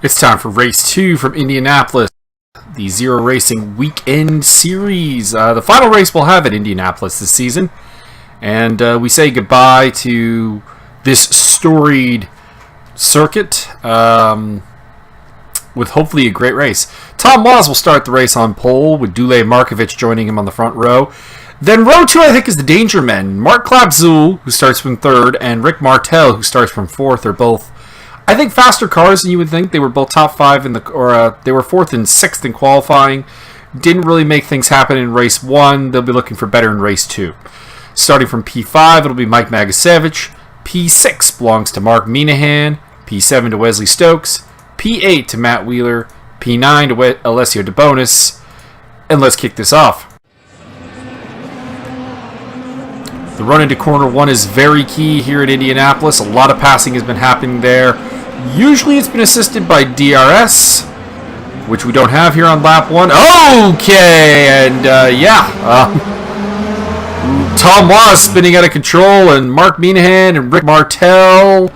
It's time for race 2 from Indianapolis, the Zero Racing Weekend Series. The final race we'll have at Indianapolis this season. And we say goodbye to this storied circuit with hopefully a great race. Tom Waz will start the race on pole with Dule Markovic joining him on the front row. Then row 2, I think, is the Danger Men. Mark Klapzul, who starts from 3rd, and Rick Martel, who starts from 4th, are both, I think, faster cars than you would think. They were both top 5 in the, they were 4th and 6th in qualifying. Didn't really make things happen in race 1. They'll be looking for better in race 2. Starting from P5, it'll be Mike Magasevich. P6 belongs to Mark Minahan. P7 to Wesley Stokes. P8 to Matt Wheeler. P9 to Alessio De Bonis. And let's kick this off. The run into corner 1 is very key here at Indianapolis. A lot of passing has been happening there. Usually it's been assisted by DRS, which we don't have here on lap 1. Okay, and Tom Waz spinning out of control, and Mark Minahan and Rick Martel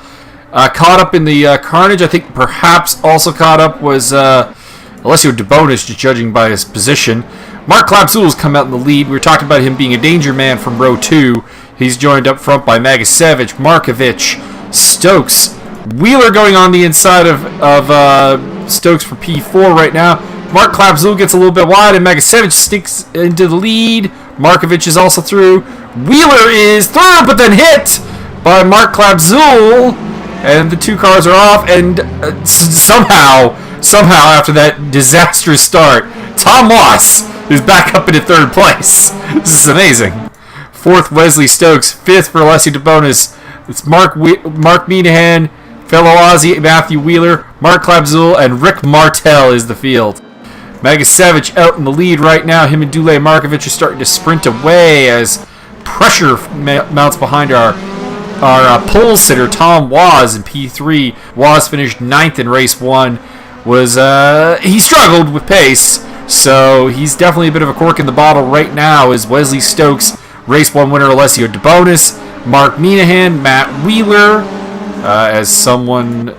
caught up in the carnage. I think perhaps also caught up was Alessio De Bonis, just judging by his position. Mark Klapzul has come out in the lead. We were talking about him being a danger man from row 2. He's joined up front by Magasevich, Markovic, Stokes. Wheeler going on the inside of Stokes for P4 right now. Mark Klapzul gets a little bit wide, and Magasevich sneaks into the lead. Markovic is also through. Wheeler is through, but then hit by Mark Klapzul. And the two cars are off, and somehow after that disastrous start, Tom Waz is back up into 3rd place. This is amazing. 4th, Wesley Stokes. 5th for Alessio De Bonis. It's Mark Minahan, fellow Aussie Matthew Wheeler, Mark Klapzul, and Rick Martel is the field. Magasevich out in the lead right now. Him and Dule Markovic are starting to sprint away as pressure mounts behind our pole sitter, Tom Waz, in P3. Waz finished 9th in race 1. He struggled with pace, so he's definitely a bit of a cork in the bottle right now as Wesley Stokes, race 1 winner Alessio De Bonis, Mark Minahan, Matt Wheeler, as someone,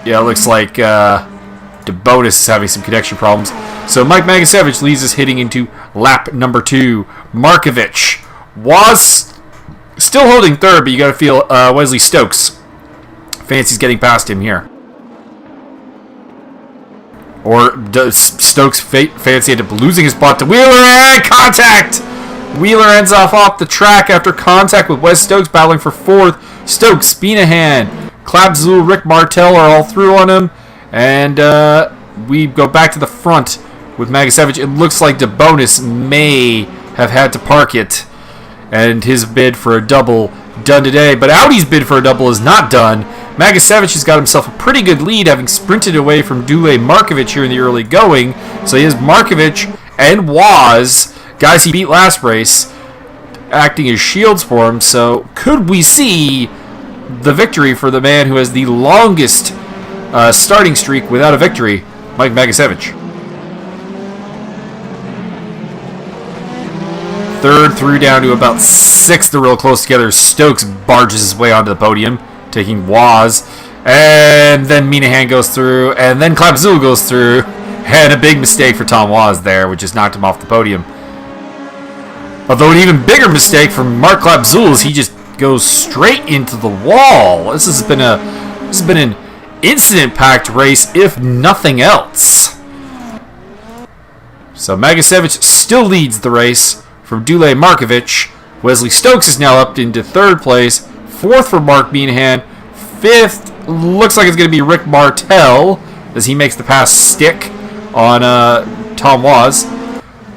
looks like De Bonis is having some connection problems. So Mike Magasevich leads us hitting into lap number 2. Markovic was still holding 3rd, but you got to feel Wesley Stokes fancies getting past him here. Or does Stokes fancy end up losing his spot to Wheeler? And contact! Wheeler ends off the track after contact with Wes Stokes battling for 4th. Stokes, Minahan, Klapzul, Rick Martel are all through on him. And we go back to the front with Magasevich. It looks like De Bonis may have had to park it. And his bid for a double done today. But Audi's bid for a double is not done. Magasevich has got himself a pretty good lead, having sprinted away from Dule Markovic here in the early going. So he has Markovic and Waz, guys he beat last race, acting as shields for him. So could we see the victory for the man who has the longest starting streak without a victory, Mike Magasevich? 3rd through down to about 6th. They're real close together. Stokes barges his way onto the podium, taking Waz. And then Minahan goes through. And then Klapzul goes through. And a big mistake for Tom Waz there, which just knocked him off the podium. Although an even bigger mistake from Mark Klapzul is he just goes straight into the wall. This has been an incident-packed race, if nothing else. So Magasevich still leads the race from Dule Markovic. Wesley Stokes is now up into 3rd place. 4th for Mark Minahan. 5th looks like it's going to be Rick Martel as he makes the pass stick on Tom Waz.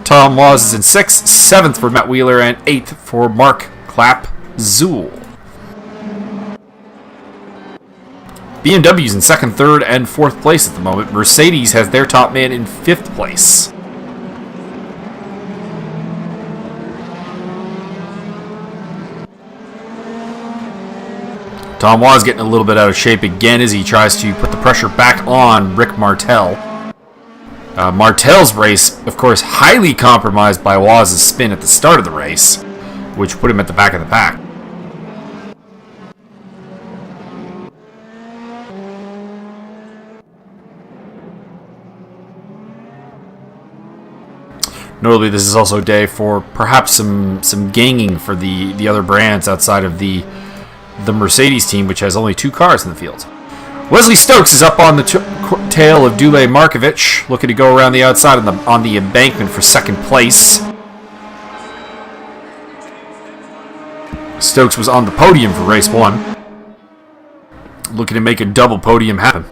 Tom Waz is in 6th. 7th for Matt Wheeler, and 8th for Mark Klapzul. BMW's in 2nd, 3rd, and 4th place at the moment. Mercedes has their top man in 5th place. Tom Waz getting a little bit out of shape again as he tries to put the pressure back on Rick Martel. Martel's race, of course, highly compromised by Waz's spin at the start of the race, which put him at the back of the pack. Notably, this is also a day for perhaps some ganging for the other brands outside of the Mercedes team, which has only 2 cars in the field. Wesley Stokes is up on the tail of Dule Markovic, looking to go around the outside on the embankment for second place. Stokes was on the podium for race 1, looking to make a double podium happen.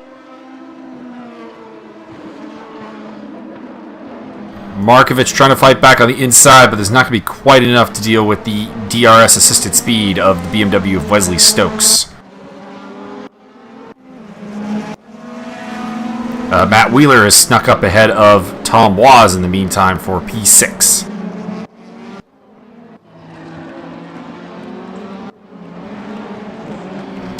Markovic trying to fight back on the inside, but there's not going to be quite enough to deal with the DRS-assisted speed of the BMW of Wesley Stokes. Matt Wheeler has snuck up ahead of Tom Waz in the meantime for P6.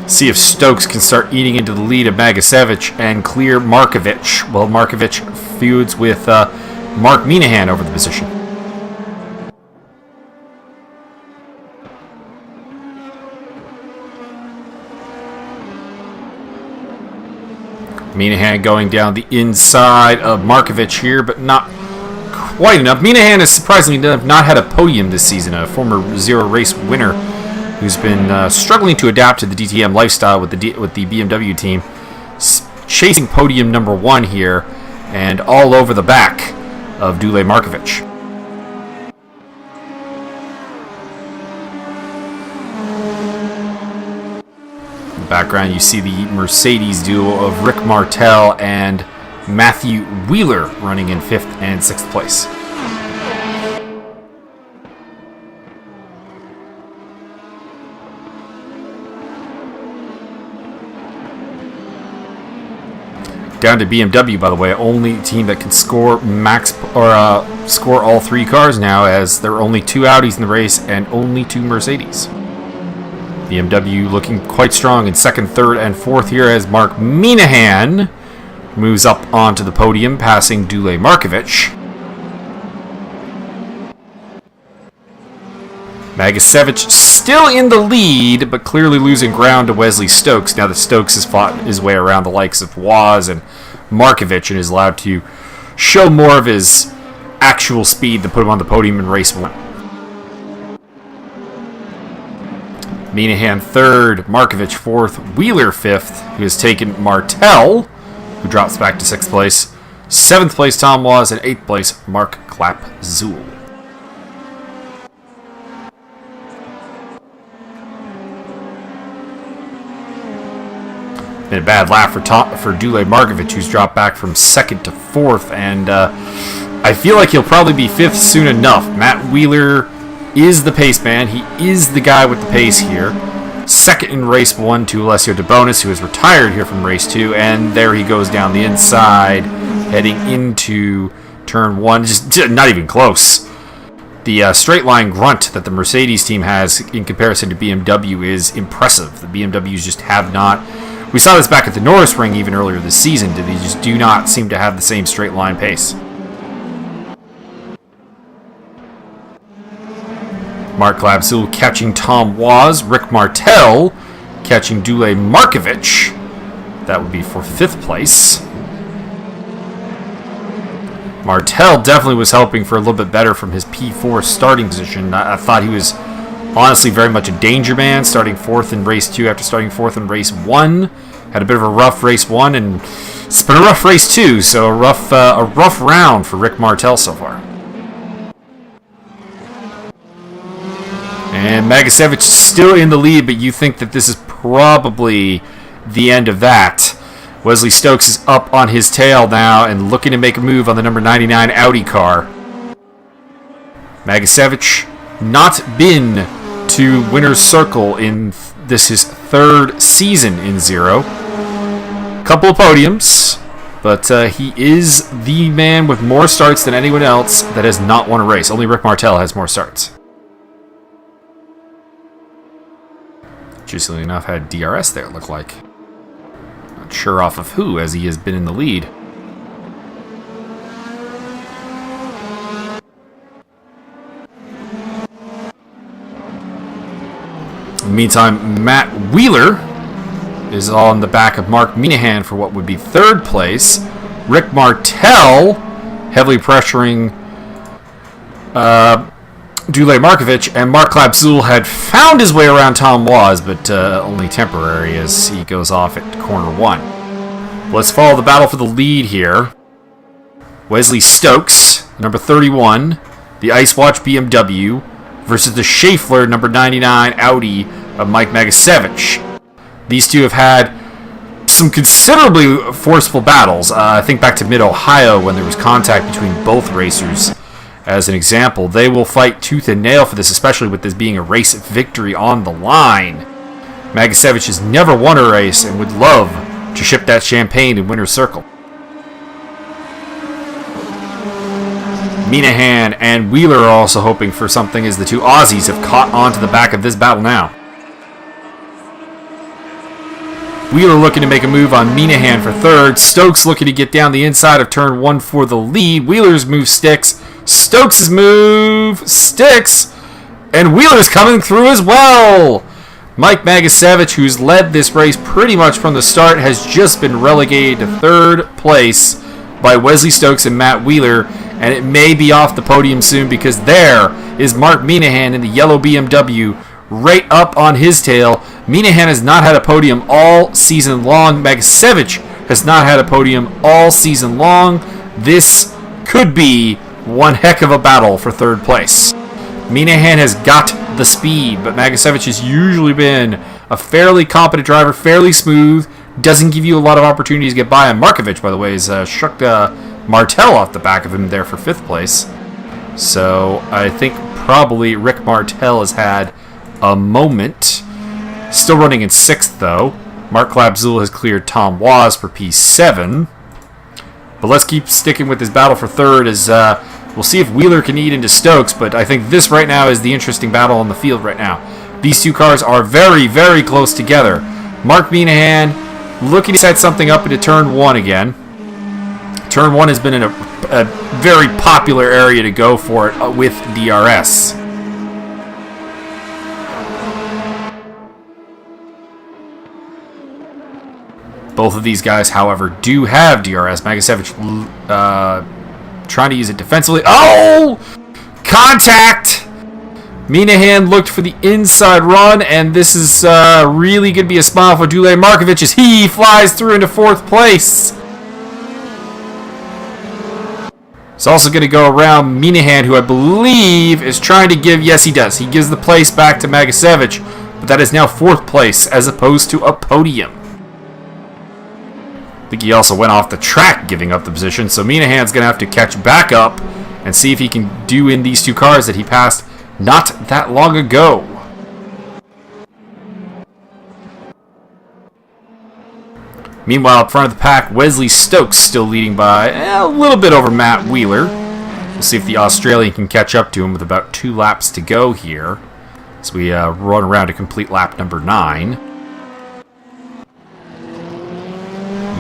See if Stokes can start eating into the lead of Magasevic and clear Markovic. Well, Markovic feuds with Mark Minahan over the position. Minahan going down the inside of Markovic here, but not quite enough. Minahan has surprisingly not had a podium this season, a former zero race winner who's been struggling to adapt to the DTM lifestyle with the BMW team. Chasing podium number 1 here and all over the back of Dule Markovic. In the background, you see the Mercedes duo of Rick Martel and Matthew Wheeler running in 5th and 6th place. Down to BMW, by the way, only team that can score score all 3 cars now, as there are only 2 Audis in the race and only 2 Mercedes. BMW looking quite strong in 2nd, 3rd, and 4th here as Mark Minahan moves up onto the podium, passing Dule Markovic. Magasevic still in the lead, but clearly losing ground to Wesley Stokes now that Stokes has fought his way around the likes of Waz and Markovic and is allowed to show more of his actual speed to put him on the podium in race 1. Minahan 3rd, Markovic 4th, Wheeler 5th, who has taken Martel, who drops back to 6th place. 7th place Tom Waz, and 8th place Mark Clapp-Zuhl. Been a bad lap for Dule Markovic, who's dropped back from 2nd to 4th, and I feel like he'll probably be 5th soon enough. Matt Wheeler is the pace man. He is the guy with the pace here. 2nd in race 1 to Alessio De Bonis, who has retired here from race 2, and there he goes down the inside, heading into turn 1. Just not even close. The straight line grunt that the Mercedes team has in comparison to BMW is impressive. The BMWs just have not. We saw this back at the Norris Ring even earlier this season. They just do not seem to have the same straight line pace. Mark Clapp-Zuhl catching Tom Waz. Rick Martel catching Dule Markovic. That would be for 5th place. Martel definitely was helping for a little bit better from his P4 starting position. I thought he was honestly very much a danger man, starting 4th in race 2 after starting 4th in race 1. Had a bit of a rough race 1, and it's been a rough race 2, so a rough round for Rick Martel so far. And Magasevic still in the lead, but you think that this is probably the end of that. Wesley Stokes is up on his tail now and looking to make a move on the number 99 Audi car. Magasevic not been to winner's circle in this his 3rd season in Zero. Couple of podiums, but he is the man with more starts than anyone else that has not won a race. Only Rick Martel has more starts. Interestingly enough, had DRS there, it looked like. Not sure off of who, as he has been in the lead. In the meantime, Matt Wheeler is on the back of Mark Minahan for what would be 3rd place. Rick Martel heavily pressuring Dule Markovic, and Mark Labzul had found his way around Tom Was, but only temporary as he goes off at corner 1. Let's follow the battle for the lead here. Wesley Stokes, number 31, the Ice Watch BMW, versus the Schaeffler, number 99, Audi of Mike Magasevich. These two have had some considerably forceful battles. I think back to mid-Ohio when there was contact between both racers. As an example, they will fight tooth and nail for this, especially with this being a race victory on the line. Magasevich has never won a race and would love to ship that champagne in winner's circle. Minahan and Wheeler are also hoping for something as the two Aussies have caught on to the back of this battle now. Wheeler looking to make a move on Minahan for third. Stokes looking to get down the inside of turn 1 for the lead. Wheeler's move sticks. Stokes' move sticks. And Wheeler's coming through as well. Mike Magasevich, who's led this race pretty much from the start, has just been relegated to third place by Wesley Stokes and Matt Wheeler. And it may be off the podium soon because there is Mark Minahan in the yellow BMW right up on his tail. Minahan has not had a podium all season long. Magasevich has not had a podium all season long. This could be one heck of a battle for third place. Minahan has got the speed, but Magasevich has usually been a fairly competent driver, fairly smooth, doesn't give you a lot of opportunities to get by. And Markovic, by the way, has shook Martel off the back of him there for 5th place. So I think probably Rick Martel has had a moment. Still running in 6th, though. Mark Labzul has cleared Tom Was for P7. But let's keep sticking with this battle for third as we'll see if Wheeler can eat into Stokes, but I think this right now is the interesting battle on the field right now. These two cars are very, very close together. Mark Minahan looking to set something up into turn 1 again. Turn 1 has been in a very popular area to go for it with DRS. Both of these guys, however, do have DRS. Magasevich trying to use it defensively. Oh! Contact! Minahan looked for the inside run, and this is really going to be a smile for Dule Markovic as he flies through into 4th place. It's also going to go around Minahan, who I believe is trying to give... Yes, he does. He gives the place back to Magasevich, but that is now 4th place as opposed to a podium. I think he also went off the track giving up the position, so Minahan's going to have to catch back up and see if he can do in these two cars that he passed not that long ago. Meanwhile, up front of the pack, Wesley Stokes still leading by a little bit over Matt Wheeler. We'll see if the Australian can catch up to him with about 2 laps to go here as we run around to complete lap number 9.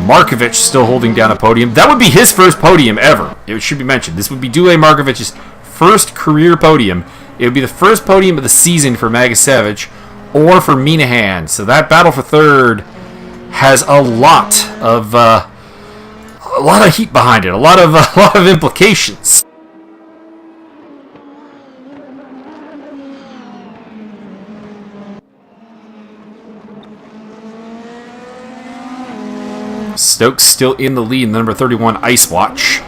Markovic still holding down a podium. That would be his first podium ever. It should be mentioned. This would be Dule Markovic's first career podium. It would be the first podium of the season for Magasevich or for Minahan. So that battle for third has a lot of heat behind it. A lot of implications. Stokes still in the lead, number 31 Ice Watch.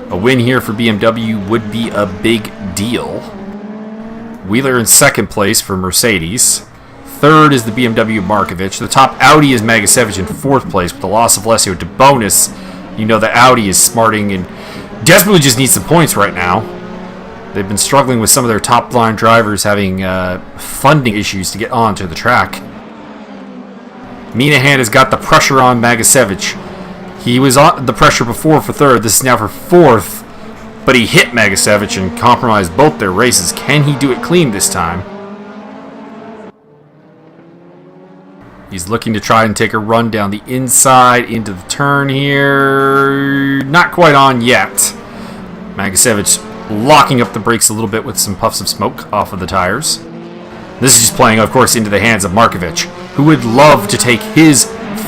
A win here for BMW would be a big deal. Wheeler in 2nd place for Mercedes. 3rd is the BMW Markovic. The top Audi is Magasevich in 4th place with the loss of Alessio De Bonis. You know that Audi is smarting and desperately just needs some points right now. They've been struggling with some of their top line drivers having funding issues to get onto the track. Minahan has got the pressure on Magasevich. He was on the pressure before for 3rd. This is now for 4th. But he hit Magasevich and compromised both their races. Can he do it clean this time? He's looking to try and take a run down the inside into the turn here. Not quite on yet. Magasevich locking up the brakes a little bit with some puffs of smoke off of the tires. This is just playing, of course, into the hands of Markovic, who would love to take his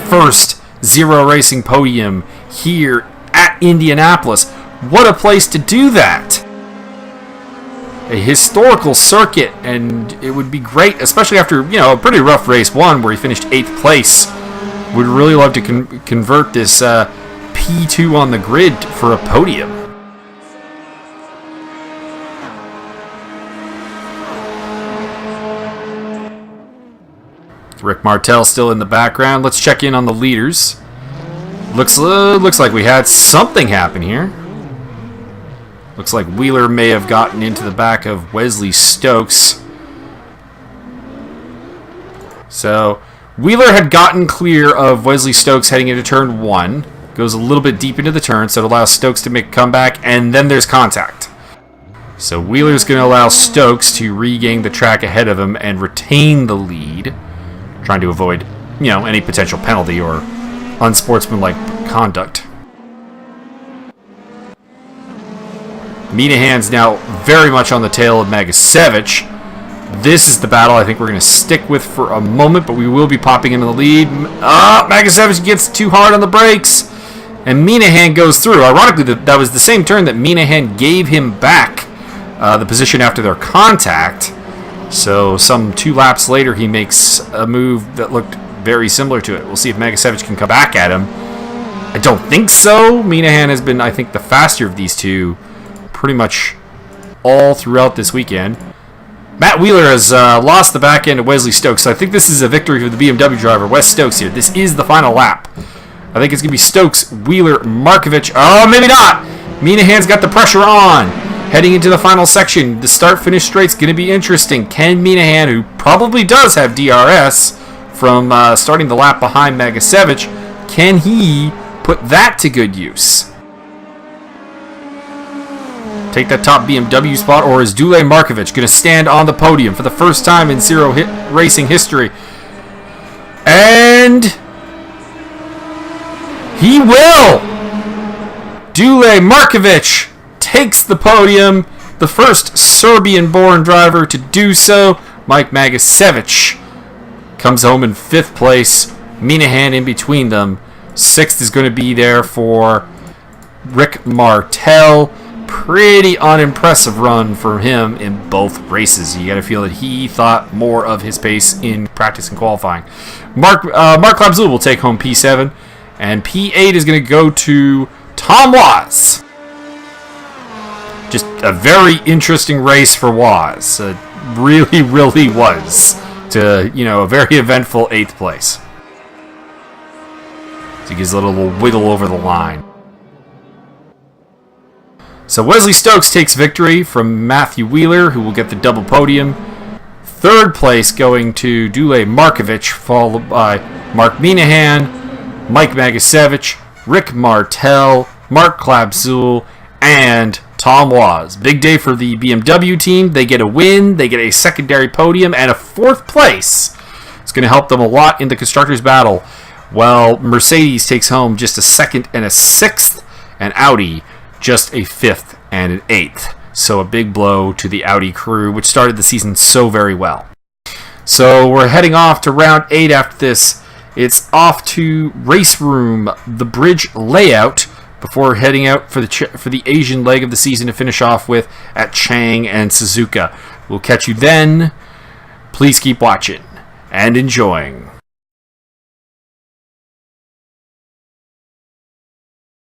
first Zero Racing podium here at Indianapolis. What a place to do that! a historical circuit, and it would be great, especially after, you know, a pretty rough race one where he finished 8th place. Would really love to convert this P2 on the grid for a podium. Rick Martel still in the background. Let's check in on the leaders. Looks like we had something happen here. Looks like Wheeler may have gotten into the back of Wesley Stokes. So Wheeler had gotten clear of Wesley Stokes heading into turn 1. Goes a little bit deep into the turn, so it allows Stokes to make a comeback, and then there's contact. So Wheeler's going to allow Stokes to regain the track ahead of him and retain the lead, trying to avoid, you know, any potential penalty or unsportsmanlike conduct. Minahan's now very much on the tail of Magasevich. This is the battle I think we're going to stick with for a moment, but we will be popping into the lead. Magasevich gets too hard on the brakes, and Minahan goes through. Ironically, that was the same turn that Minahan gave him back the position after their contact. So some 2 laps later, he makes a move that looked very similar to it. We'll see if Magasevich can come back at him. I don't think so. Minahan has been, I think, the faster of these two pretty much all throughout this weekend. Matt Wheeler has lost the back end of Wesley Stokes, so I think this is a victory for the BMW driver, Wes Stokes here. This is the final lap. I think it's going to be Stokes, Wheeler, Markovich. Oh, maybe not. Minahan's got the pressure on. Heading into the final section, the start-finish straight's going to be interesting. Can Minahan, who probably does have DRS from starting the lap behind Magasevich, can he put that to good use? Take that top BMW spot, or is Dule Markovich going to stand on the podium for the first time in zero-hit racing history? And he will! Dule Markovich takes the podium, the first Serbian-born driver to do so. Mike Magasevich comes home in 5th place. Minahan in between them. 6th is going to be there for Rick Martel. Pretty unimpressive run for him in both races. You got to feel that he thought more of his pace in practice and qualifying. Mark Klapzul will take home P7, and P8 is going to go to Tom Waz. Just a very interesting race for Waz. Really, really was. To, you know, a very eventful 8th place. So he gives a little wiggle over the line. So Wesley Stokes takes victory from Matthew Wheeler, who will get the double podium. 3rd place going to Dule Markovich, followed by Mark Minahan, Mike Magasevich, Rick Martel, Mark Klapzul, and Tom Waz. Big day for the BMW team. They get a win, they get a secondary podium, and a 4th place. It's going to help them a lot in the Constructors' battle, while Mercedes takes home just a 2nd and a 6th, and Audi just a 5th and an 8th. So a big blow to the Audi crew, which started the season so very well. So we're heading off to round 8 after this. It's off to Race Room, the bridge layout, before heading out for the Asian leg of the season to finish off with at Chang and Suzuka. We'll catch you then. Please keep watching and enjoying.